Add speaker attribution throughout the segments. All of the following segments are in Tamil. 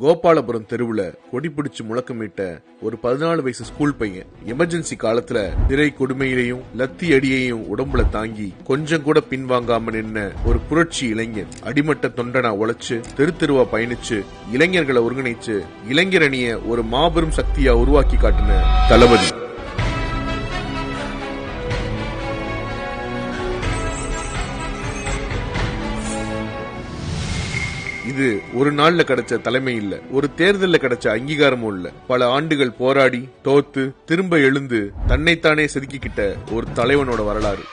Speaker 1: கோபாலபுரம் தெருவுல கொடி பிடிச்சு முழக்கமிட்ட ஒரு 14 வயசு ஸ்கூல் பையன் எமர்ஜென்சி காலத்துல திரை கொடுமையிலையும் லத்தி அடியையும் உடம்புல தாங்கி கொஞ்சம் கூட பின்வாங்காம நின்ன ஒரு புரட்சி இளைஞர். அடிமட்ட தொண்டனா உழைச்சு தெரு தெருவா பயணிச்சு இளைஞர்களை ஒருங்கிணைச்சு இளைஞர் அணிய ஒரு மாபெரும் சக்தியா உருவாக்கி காட்டின தளபதி. இது ஒரு நாள்ல கிடைச்ச தலைமை இல்ல, ஒரு தேர்தல்ல கிடைச்ச அங்கீகாரமும் இல்ல. பல ஆண்டுகள் போராடி தோத்து திரும்ப எழுந்து தன்னைத்தானே செதுக்கிக்கிட்ட ஒரு தலைவனோட வரலாறு.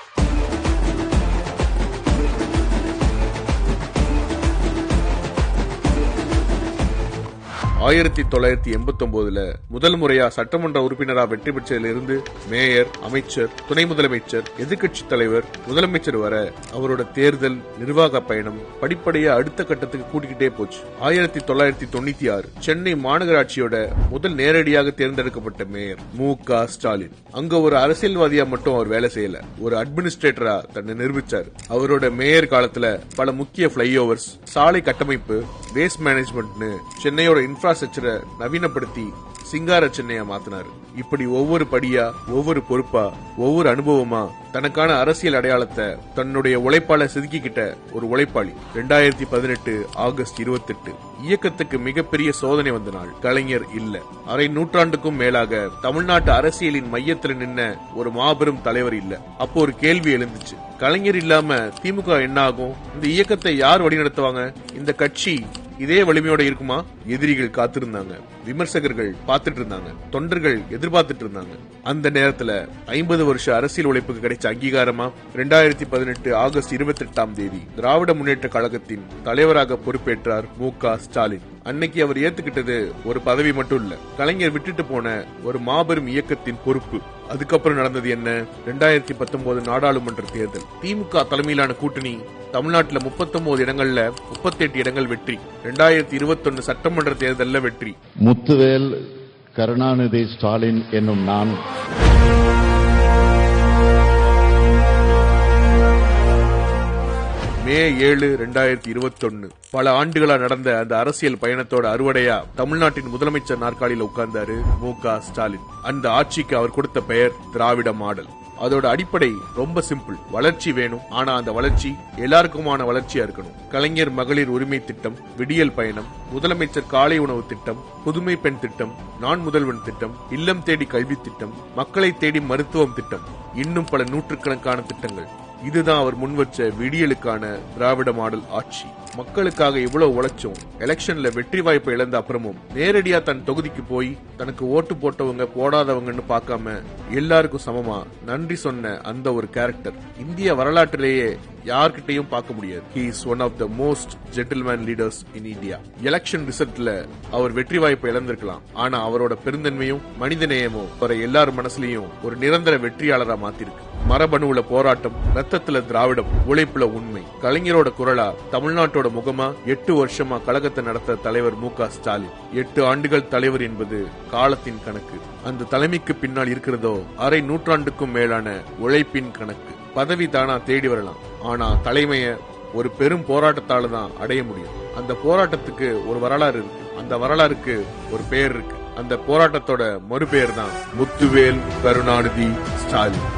Speaker 1: 1989 முதல் முறையா சட்டமன்ற உறுப்பினரா வெற்றி பெற்றதிலிருந்து மேயர், அமைச்சர், துணை முதலமைச்சர், எதிர்கட்சி தலைவர், முதலமைச்சர் வர அவரோட தேர்தல் நிர்வாக பயணம் படிப்படியா அடுத்த கட்டத்துக்கு கூட்டிக்கிட்டே போச்சு. 1996 சென்னை மாநகராட்சியோட முதல் நேரடியாக தேர்ந்தெடுக்கப்பட்ட மேயர் மு.க. ஸ்டாலின். அங்க ஒரு அரசியல்வாதியா மட்டும் அவர் வேலை செய்யல, ஒரு அட்மினிஸ்ட்ரேட்டரா தன்னை நிரூபிச்சார். அவரோட மேயர் காலத்துல பல முக்கிய பிளைஓவர்ஸ், சாலை கட்டமைப்பு, வேஸ்ட் மேனேஜ்மெண்ட்னு சென்னையோட இன்ஃப்ராஸ்ட்ரக்சரை நவீனப்படுத்தி சிங்கார சென்னையா மாத்தினாரு. இப்படி ஒவ்வொரு படியா, ஒவ்வொரு பொறுப்பா, ஒவ்வொரு அனுபவமா தனக்கான அரசியல் அடையாளத்தை தன்னுடைய உழைப்பால செதுக்கிக்கிட்ட ஒரு உழைப்பாளி. 2018 ஆகஸ்ட் 28 இயக்கத்துக்கு மிகப்பெரிய சோதனை வந்த நாள். கலைஞர் இல்ல. அரை நூற்றாண்டுக்கும் மேலாக தமிழ்நாட்டு அரசியலின் மையத்தில் நின்ன ஒரு மாபெரும் தலைவர் இல்ல. அப்போ ஒரு கேள்வி எழுந்துச்சு, கலைஞர் இல்லாம திமுக என்ன ஆகும்? இந்த இயக்கத்தை யார் வழிநடத்துவாங்க? இந்த கட்சி இதே வலிமையோட இருக்குமா? எதிரிகள் காத்திருந்தாங்க, விமர்சகர்கள் பார்த்துட்டு இருந்தாங்க, தொண்டர்கள் எதிர்பார்த்துட்டு இருந்தாங்க. அந்த நேரத்துல 50 வருஷ அரசியல் உழைப்புக்கு கிடைச்ச அங்கீகாரமா 2018 ஆகஸ்ட் 28 திராவிட முன்னேற்ற கழகத்தின் தலைவராக பொறுப்பேற்றார் மு.க. ஸ்டாலின். அன்னைக்கு அவர் ஏத்துக்கிட்டது ஒரு பதவி மட்டும் இல்ல, கலைஞர் விட்டுட்டு போன ஒரு மாபெரும் இயக்கத்தின் பொறுப்பு. அதுக்கப்புறம் நடந்தது என்ன? 2019 நாடாளுமன்ற தேர்தல். திமுக தலைமையிலான கூட்டணி தமிழ்நாட்டில் 39 இடங்கள்ல 38 இடங்கள் வெற்றி. 2021 சட்டமன்ற தேர்தலில் வெற்றி.
Speaker 2: முத்துவேல் கருணாநிதி ஸ்டாலின் என்னும் நான்
Speaker 1: மே 7, 2021 பல ஆண்டுகளா நடந்த அந்த அரசியல் பயணத்தோட அறுவடையா தமிழ்நாட்டின் முதலமைச்சர் நாற்காலியில் உட்கார்ந்தாரு மு.க. ஸ்டாலின். அந்த ஆட்சிக்கு அவர் கொடுத்த பெயர் திராவிட மாடல். அதோட அடிப்படை ரொம்ப சிம்பிள். வளர்ச்சி வேணும், ஆனா அந்த வளர்ச்சி எல்லாருக்குமான வளர்ச்சியா இருக்கணும். கலைஞர் மகளிர் உரிமை திட்டம், விடியல் பயணம், முதலமைச்சர் காலை உணவு திட்டம், புதுமை பெண் திட்டம், நான் முதல்வன் திட்டம், இல்லம் தேடி கல்வி திட்டம், மக்களை தேடி மருத்துவம் திட்டம், இன்னும் பல நூற்றுக்கணக்கான திட்டங்கள். இதுதான் அவர் முன்வச்ச விடியலுக்கான திராவிட மாடல் ஆட்சி. மக்களுக்காக இவ்வளவு உழைச்சும் எலெக்ஷன்ல வெற்றி வாய்ப்பை இழந்த அப்புறமும் நேரடியா தன் தொகுதிக்கு போய் தனக்கு ஓட்டு போட்டவங்க போடாதவங்கன்னு பார்க்காம எல்லாருக்கும் சமமா நன்றி சொன்ன அந்த ஒரு கேரக்டர் இந்திய வரலாற்றிலேயே யார்கிட்டையும் பார்க்க முடியாது. He is one of the most gentleman leaders in India. Election ரிசல்ட்ல அவர் வெற்றி வாய்ப்பை இழந்திருக்கலாம், ஆனா அவரோட பெருந்தன்மையும் மனிதநேயமும் அவரை எல்லார் மனசுலயும் ஒரு நிரந்தர வெற்றியாளரா மாத்திருக்கு. மரபணுவுல போராட்டம், ரத்தத்துல திராவிடம், உழைப்புல உண்மை. கலைஞரோட குரலா தமிழ்நாட்டோட முகமா 8 வருஷமா கழகத்தை நடத்த தலைவர் மு.க. ஸ்டாலின். 8 ஆண்டுகள் தலைவர் என்பது காலத்தின் கணக்கு. அந்த தலைமைக்கு பின்னால் இருக்கிறதோ அரை நூற்றாண்டுக்கும் மேலான உழைப்பின் கணக்கு. பதவி தானா தேடி வரலாம், ஆனா தலைமைய ஒரு பெரும் போராட்டத்தால தான் அடைய முடியும். அந்த போராட்டத்துக்கு ஒரு வரலாறு இருக்கு, அந்த வரலாறுக்கு ஒரு பெயர் இருக்கு. அந்த போராட்டத்தோட மறுபெயர் தான் முத்துவேல் கருணாநிதி ஸ்டாலின்.